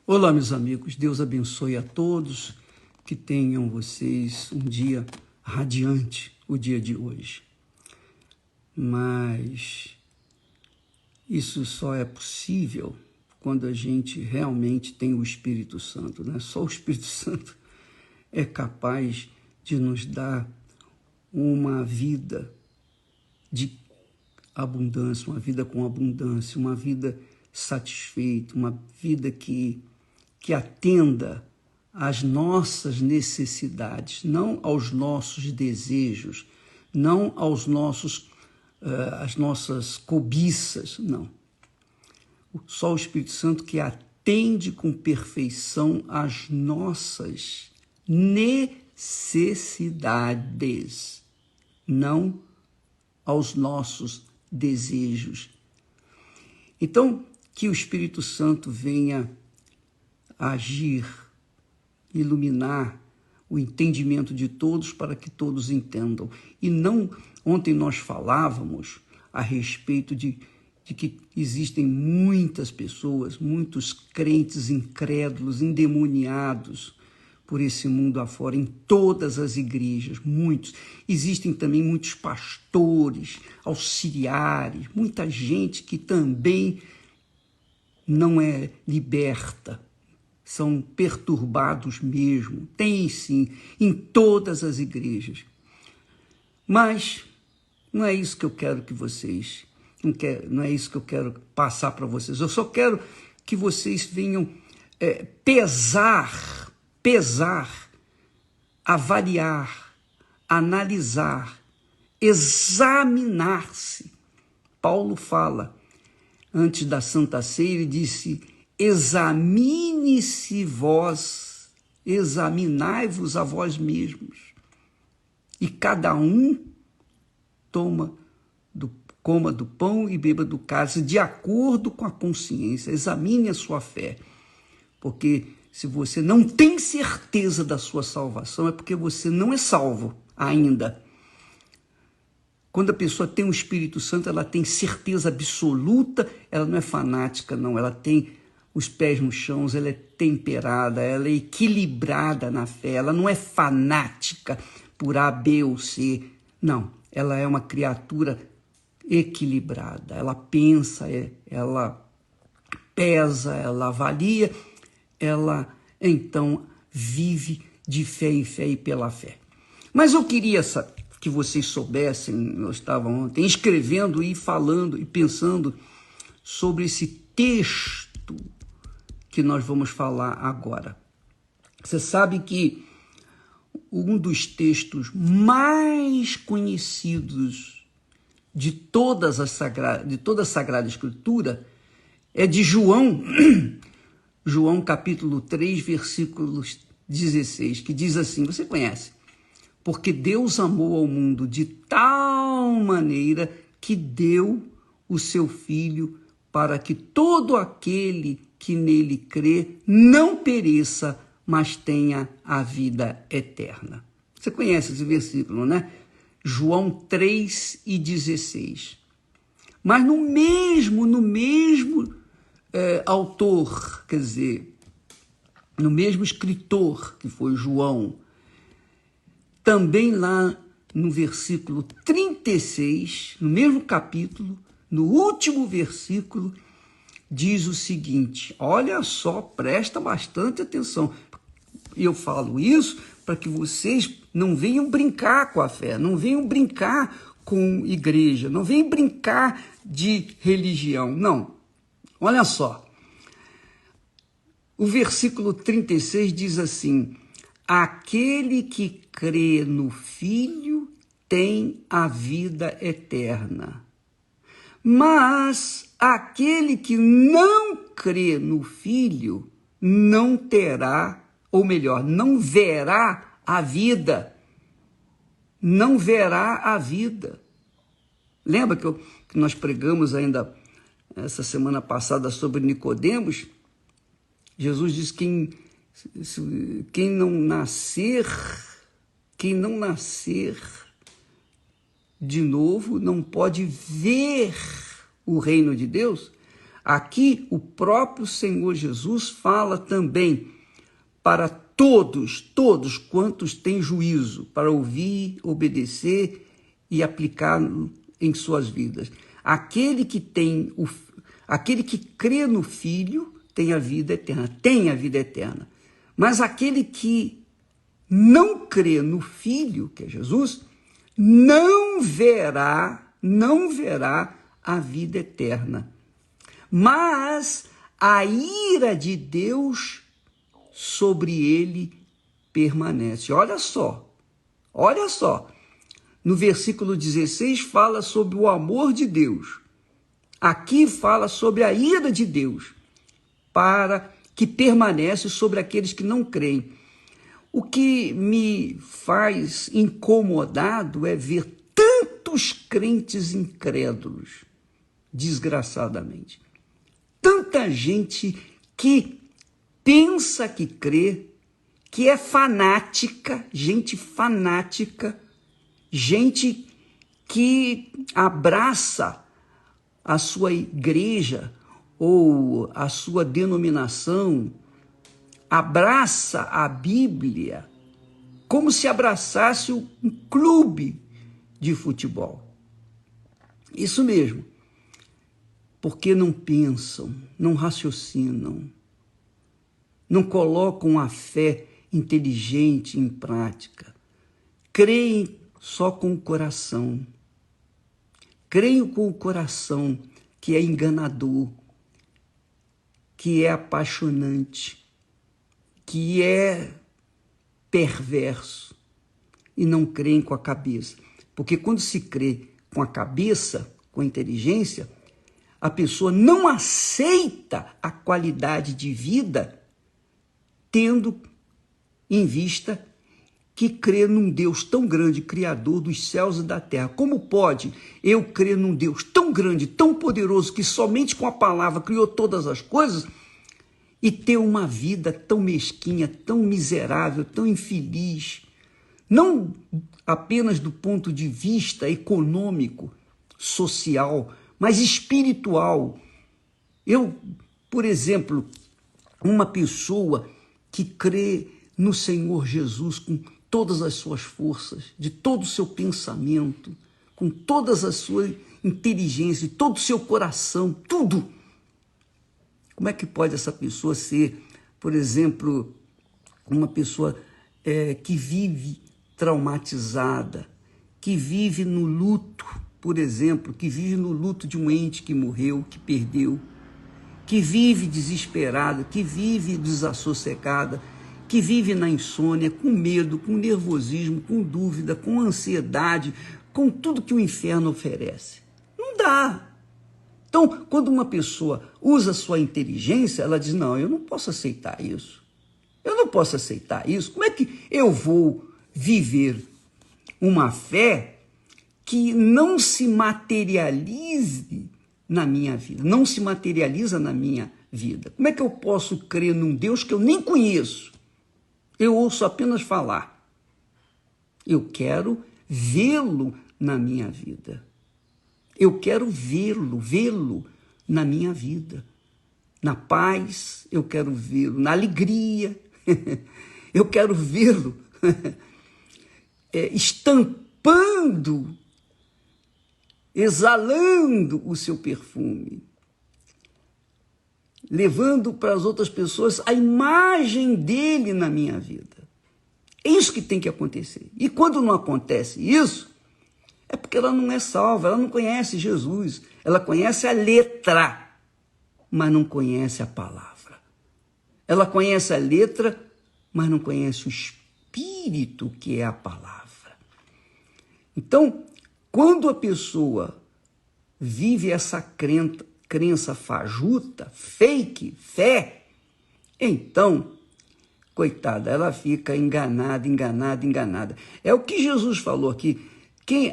Olá, meus amigos, Deus abençoe a todos, que tenham vocês um dia radiante, o dia de hoje. Mas isso só é possível quando a gente realmente tem o Espírito Santo, né? Só o Espírito Santo é capaz de nos dar uma vida de abundância, uma vida com abundância, uma vida satisfeita, uma vida que atenda às nossas necessidades, não aos nossos desejos, não aos às nossas cobiças, não. Só o Espírito Santo que atende com perfeição às nossas necessidades, não aos nossos desejos. Então, que o Espírito Santo venha agir, iluminar o entendimento de todos para que todos entendam. E não, ontem nós falávamos a respeito de que existem muitas pessoas, muitos crentes incrédulos, endemoniados por esse mundo afora, em todas as igrejas, muitos. Existem também muitos pastores, auxiliares, muita gente que também não é liberta, são perturbados mesmo. Tem sim, em todas as igrejas. Mas não é isso que eu quero que vocês, não é isso que eu quero passar para vocês. Eu só quero que vocês venham pesar, avaliar, analisar, examinar-se. Paulo fala, antes da Santa Ceia, ele disse: examine-se vós, examinai-vos a vós mesmos, e cada um coma do pão e beba do cálice de acordo com a consciência. Examine a sua fé, porque se você não tem certeza da sua salvação, é porque você não é salvo ainda. Quando a pessoa tem o Espírito Santo, ela tem certeza absoluta, ela não é fanática, não, ela tem os pés no chão, ela é temperada, ela é equilibrada na fé, ela não é fanática por A, B ou C, não, ela é uma criatura equilibrada, ela pensa, ela pesa, ela avalia, ela então vive de fé em fé e pela fé. Mas eu queria que vocês soubessem, eu estava ontem escrevendo e falando e pensando sobre esse texto que nós vamos falar agora. Você sabe que um dos textos mais conhecidos de toda a Sagrada Escritura é de João, João capítulo 3, versículos 16, que diz assim, você conhece? Porque Deus amou ao mundo de tal maneira que deu o seu Filho para que todo aquele que nele crê não pereça, mas tenha a vida eterna. Você conhece esse versículo, né? João 3:16. Mas no mesmo autor, quer dizer, no mesmo escritor que foi João, também lá no versículo 36, no mesmo capítulo, no último versículo, diz o seguinte, olha só, presta bastante atenção. E eu falo isso para que vocês não venham brincar com a fé, não venham brincar com igreja, não venham brincar de religião, não. Olha só, o versículo 36 diz assim, aquele que crê no Filho tem a vida eterna, mas aquele que não crê no Filho não terá, ou melhor, não verá a vida. Não verá a vida. Lembra que nós pregamos ainda essa semana passada sobre Nicodemos? Jesus diz que quem não nascer de novo não pode ver o reino de Deus. Aqui o próprio Senhor Jesus fala também para todos quantos têm juízo, para ouvir, obedecer e aplicar em suas vidas. Aquele que crê no Filho tem a vida eterna. Mas aquele que não crê no Filho, que é Jesus, não verá a vida eterna. Mas a ira de Deus sobre ele permanece. Olha só. No versículo 16 fala sobre o amor de Deus. Aqui fala sobre a ira de Deus, para que permanece sobre aqueles que não creem. O que me faz incomodado é ver tantos crentes incrédulos, desgraçadamente. Tanta gente que pensa que crê, que é fanática, gente que abraça a sua igreja ou a sua denominação, abraça a Bíblia como se abraçasse um clube de futebol. Isso mesmo, porque não pensam, não raciocinam, não colocam a fé inteligente em prática, creem só com o coração. Creio com o coração, que é enganador, que é apaixonante, que é perverso, e não creem com a cabeça. Porque quando se crê com a cabeça, com a inteligência, a pessoa não aceita a qualidade de vida, tendo em vista que crê num Deus tão grande, Criador dos céus e da terra. Como pode eu crer num Deus tão grande, tão poderoso, que somente com a palavra criou todas as coisas, e ter uma vida tão mesquinha, tão miserável, tão infeliz? Não apenas do ponto de vista econômico, social, mas espiritual. Eu, por exemplo, uma pessoa que crê no Senhor Jesus com todas as suas forças, de todo o seu pensamento, com todas as suas inteligências, todo o seu coração, tudo. Como é que pode essa pessoa ser, por exemplo, uma pessoa que vive traumatizada, que vive no luto, por exemplo, que vive no luto de um ente que morreu, que perdeu, que vive desesperada, que vive desassossegada, que vive na insônia, com medo, com nervosismo, com dúvida, com ansiedade, com tudo que o inferno oferece? Não dá. Então, quando uma pessoa usa sua inteligência, ela diz, não, eu não posso aceitar isso. Eu não posso aceitar isso. Como é que eu vou viver uma fé que não se materialize na minha vida, não se materializa na minha vida? Como é que eu posso crer num Deus que eu nem conheço? Eu ouço apenas falar. Eu quero vê-lo na minha vida. Eu quero vê-lo na minha vida. Na paz, eu quero vê-lo. Na alegria, eu quero vê-lo estampando, exalando o seu perfume, levando para as outras pessoas a imagem dele na minha vida. É isso que tem que acontecer. E quando não acontece isso, é porque ela não é salva, ela não conhece Jesus. Ela conhece a letra, mas não conhece a palavra. Ela conhece a letra, mas não conhece o espírito que é a palavra. Então, quando a pessoa vive essa crença fajuta, fake, fé, então, coitada, ela fica enganada. É o que Jesus falou aqui.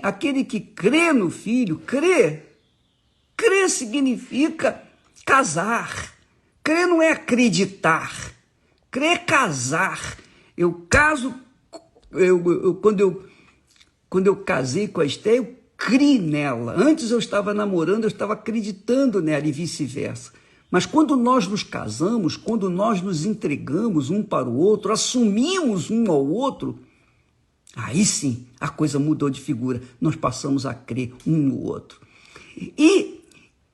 Aquele que crê no Filho, crê significa casar. Crer não é acreditar. Crer é casar. Eu caso, quando eu casei com a Esté, eu criei nela. Antes eu estava namorando, eu estava acreditando nela e vice-versa. Mas quando nós nos casamos, quando nós nos entregamos um para o outro, assumimos um ao outro, aí sim a coisa mudou de figura. Nós passamos a crer um no outro. E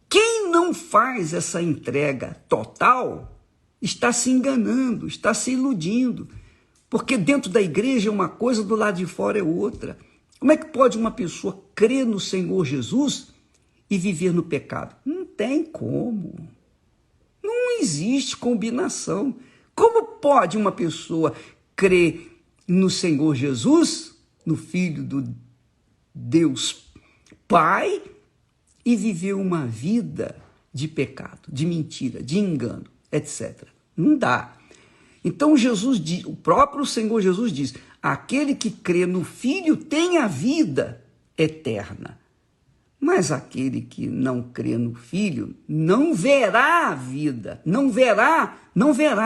quem não faz essa entrega total está se enganando, está se iludindo. Porque dentro da igreja é uma coisa, do lado de fora é outra. Como é que pode uma pessoa crer no Senhor Jesus e viver no pecado? Não tem como. Não existe combinação. Como pode uma pessoa crer no Senhor Jesus, no Filho do Deus Pai, e viver uma vida de pecado, de mentira, de engano, etc. Não dá. Então Jesus diz, o próprio Senhor Jesus diz, aquele que crê no Filho tem a vida eterna. Mas aquele que não crê no Filho não verá a vida, não verá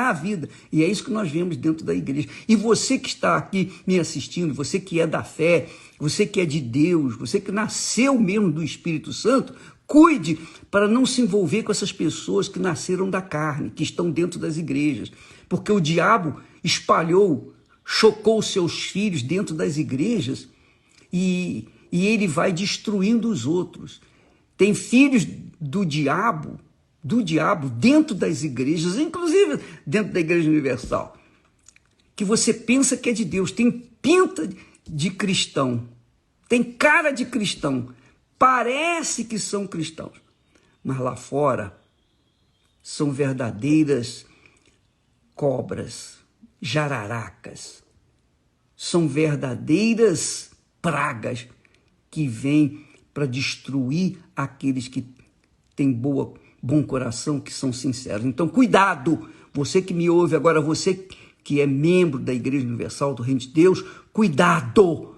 a vida. E é isso que nós vemos dentro da igreja. E você que está aqui me assistindo, você que é da fé, você que é de Deus, você que nasceu mesmo do Espírito Santo, cuide para não se envolver com essas pessoas que nasceram da carne, que estão dentro das igrejas. Porque o diabo chocou seus filhos dentro das igrejas e ele vai destruindo os outros. Tem filhos do diabo dentro das igrejas, inclusive dentro da Igreja Universal, que você pensa que é de Deus, tem pinta de cristão, tem cara de cristão, parece que são cristãos, mas lá fora são verdadeiras cobras, jararacas, são verdadeiras pragas que vêm para destruir aqueles que têm bom coração, que são sinceros. Então, cuidado, você que me ouve agora, você que é membro da Igreja Universal do Reino de Deus, cuidado,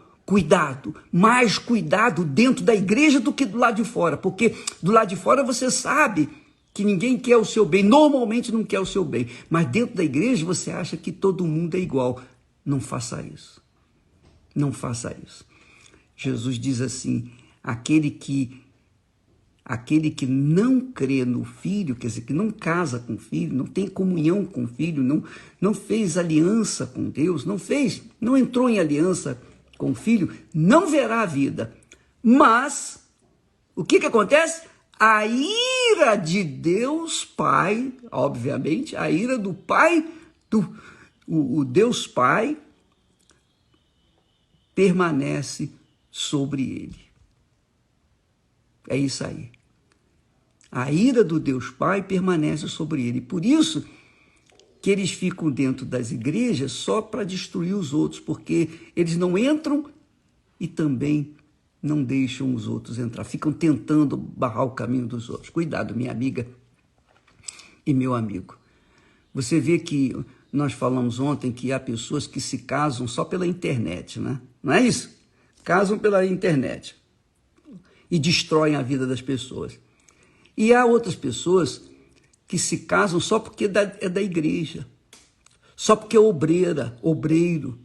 mais cuidado dentro da igreja do que do lado de fora, porque do lado de fora você sabe que ninguém quer o seu bem, normalmente não quer o seu bem, mas dentro da igreja você acha que todo mundo é igual. Não faça isso, não faça isso. Jesus diz assim, aquele que não crê no Filho, quer dizer, que não casa com o Filho, não tem comunhão com o Filho, não fez aliança com Deus, não entrou em aliança com o Filho, não verá a vida. Mas, o que acontece? A ira de Deus Pai, obviamente, a ira do Pai, o Deus Pai, permanece sobre ele. É isso aí. A ira do Deus Pai permanece sobre ele. Por isso que eles ficam dentro das igrejas só para destruir os outros, porque eles não entram e também não deixam os outros entrar. Ficam tentando barrar o caminho dos outros. Cuidado, minha amiga e meu amigo. Você vê que nós falamos ontem que há pessoas que se casam só pela internet, né? Não é isso? Casam pela internet e destroem a vida das pessoas. E há outras pessoas que se casam só porque é da igreja, só porque é obreiro,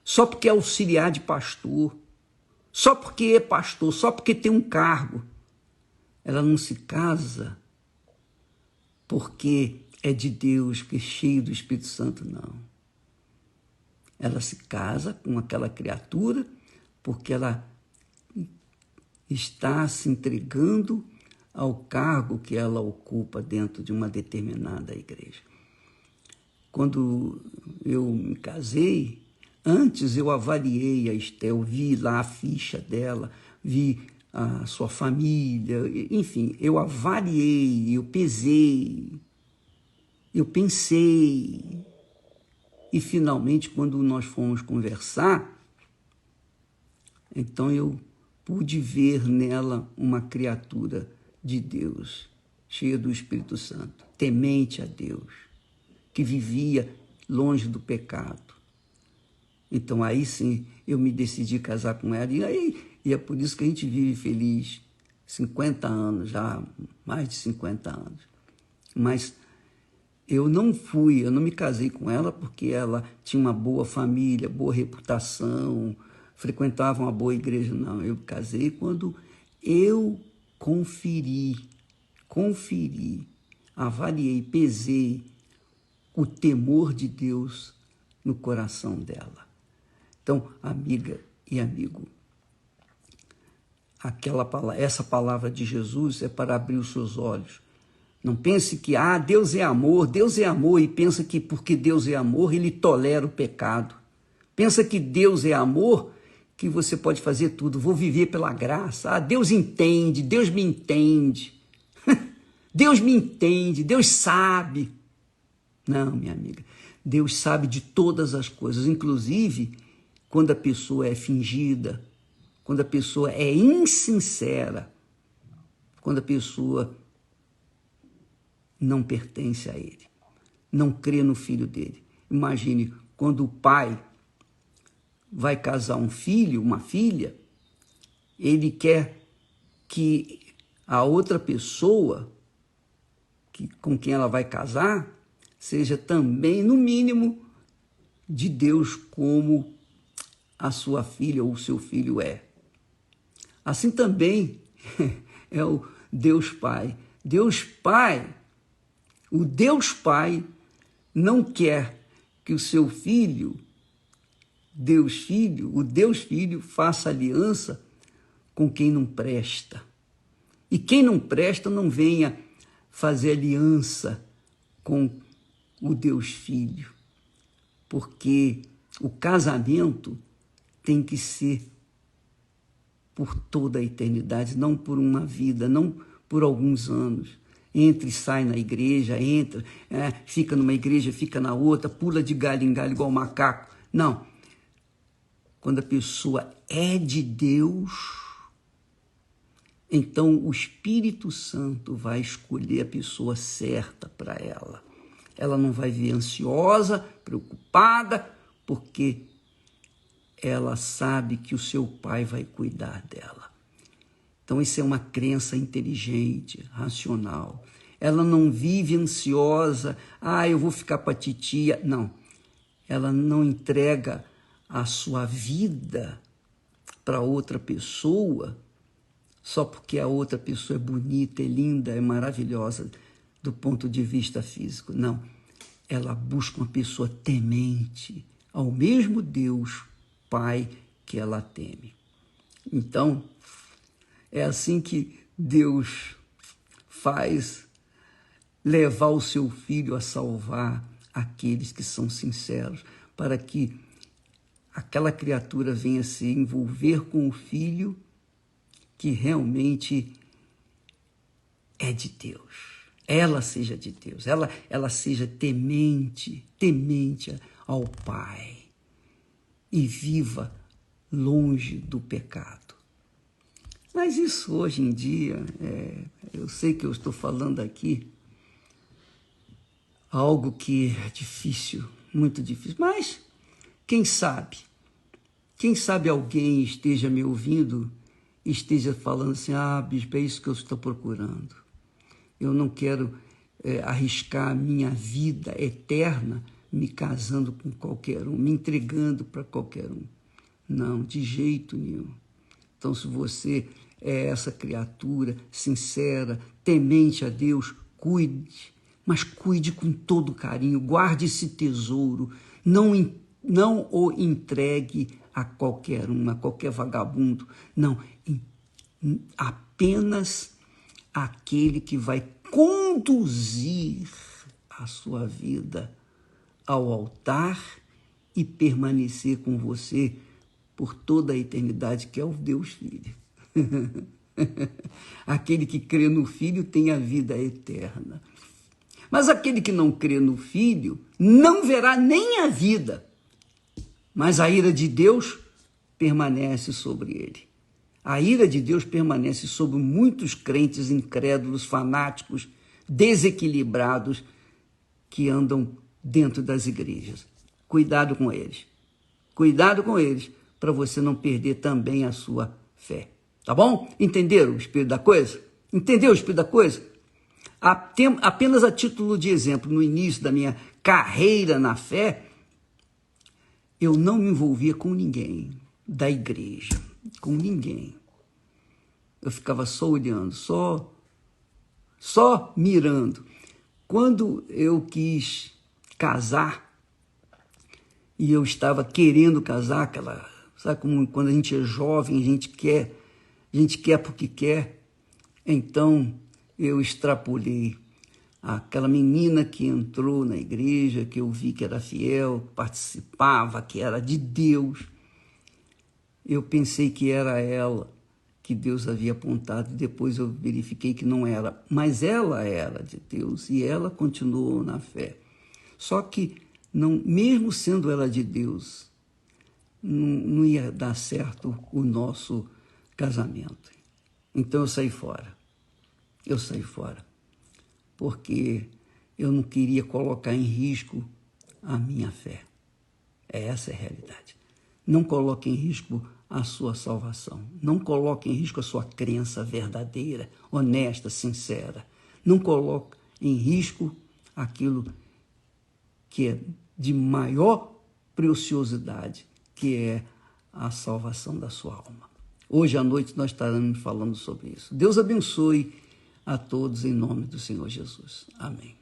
só porque é auxiliar de pastor, só porque é pastor, só porque tem um cargo. Ela não se casa porque é de Deus, que é cheio do Espírito Santo, não. Ela se casa com aquela criatura porque ela está se entregando ao cargo que ela ocupa dentro de uma determinada igreja. Quando eu me casei, antes eu avaliei a Estel, vi lá a ficha dela, vi a sua família, enfim, eu avaliei, eu pesei, eu pensei. E finalmente, quando nós fomos conversar, então eu pude ver nela uma criatura de Deus, cheia do Espírito Santo, temente a Deus, que vivia longe do pecado. Então aí sim eu me decidi casar com ela, e é por isso que a gente vive feliz, 50 anos, já mais de 50 anos. Mas eu não me casei com ela porque ela tinha uma boa família, boa reputação, frequentava uma boa igreja, não. Eu casei quando eu conferi avaliei, pesei o temor de Deus no coração dela. Então, amiga e amigo, essa palavra de Jesus é para abrir os seus olhos. Não pense que, Deus é amor, e pensa que porque Deus é amor, ele tolera o pecado. Pensa que Deus é amor, que você pode fazer tudo, vou viver pela graça. Deus entende, Deus me entende. Deus me entende, Deus sabe. Não, minha amiga, Deus sabe de todas as coisas, inclusive quando a pessoa é fingida, quando a pessoa é insincera, quando a pessoa não pertence a ele, não crê no filho dele. Imagine, quando o pai vai casar um filho, uma filha, ele quer que a outra pessoa com quem ela vai casar seja também, no mínimo, de Deus, como a sua filha ou o seu filho é. Assim também é o Deus Pai. Deus Pai, o Deus Pai não quer que o seu filho, o Deus Filho, faça aliança com quem não presta. E quem não presta não venha fazer aliança com o Deus Filho, porque o casamento tem que ser por toda a eternidade, não por uma vida, não por alguns anos. Entra e sai na igreja, fica numa igreja, fica na outra, pula de galho em galho igual macaco. Não. Quando a pessoa é de Deus, então o Espírito Santo vai escolher a pessoa certa para ela. Ela não vai vir ansiosa, preocupada, porque ela sabe que o seu pai vai cuidar dela. Então, isso é uma crença inteligente, racional. Ela não vive ansiosa, eu vou ficar com a titia. Não, ela não entrega a sua vida para outra pessoa só porque a outra pessoa é bonita, é linda, é maravilhosa do ponto de vista físico. Não, ela busca uma pessoa temente ao mesmo Deus Pai que ela teme. Então, é assim que Deus faz levar o seu filho a salvar aqueles que são sinceros, para que aquela criatura venha se envolver com o filho que realmente é de Deus. Ela seja de Deus, ela seja temente ao Pai e viva longe do pecado. Mas isso hoje em dia, eu sei que eu estou falando aqui algo que é difícil, muito difícil, mas quem sabe alguém esteja me ouvindo e esteja falando assim, bispo, é isso que eu estou procurando. Eu não quero arriscar a minha vida eterna me casando com qualquer um, me entregando para qualquer um. Não, de jeito nenhum. Então, se você é essa criatura sincera, temente a Deus, cuide, mas cuide com todo carinho, guarde esse tesouro, não o entregue a qualquer um, a qualquer vagabundo, não, apenas aquele que vai conduzir a sua vida ao altar e permanecer com você por toda a eternidade, que é o Deus Filho. Aquele que crê no Filho tem a vida eterna. Mas aquele que não crê no Filho não verá nem a vida, mas a ira de Deus permanece sobre ele. A ira de Deus permanece sobre muitos crentes incrédulos, fanáticos, desequilibrados, que andam dentro das igrejas. Cuidado com eles. Cuidado com eles, para você não perder também a sua fé. Tá bom? Entenderam o espírito da coisa? Entendeu o espírito da coisa? Apenas a título de exemplo, no início da minha carreira na fé, eu não me envolvia com ninguém da igreja, com ninguém. Eu ficava só olhando, só mirando. Quando eu quis casar, e eu estava querendo casar, sabe como quando a gente é jovem, a gente quer porque quer, então eu extrapolei. Aquela menina que entrou na igreja, que eu vi que era fiel, participava, que era de Deus, eu pensei que era ela que Deus havia apontado, depois eu verifiquei que não era, mas ela era de Deus e ela continuou na fé. Só que, não, mesmo sendo ela de Deus, não ia dar certo o nosso casamento. Então eu saí fora, porque eu não queria colocar em risco a minha fé. Essa é a realidade. Não coloque em risco a sua salvação. Não coloque em risco a sua crença verdadeira, honesta, sincera. Não coloque em risco aquilo que é de maior preciosidade, que é a salvação da sua alma. Hoje à noite nós estaremos falando sobre isso. Deus abençoe a todos em nome do Senhor Jesus. Amém.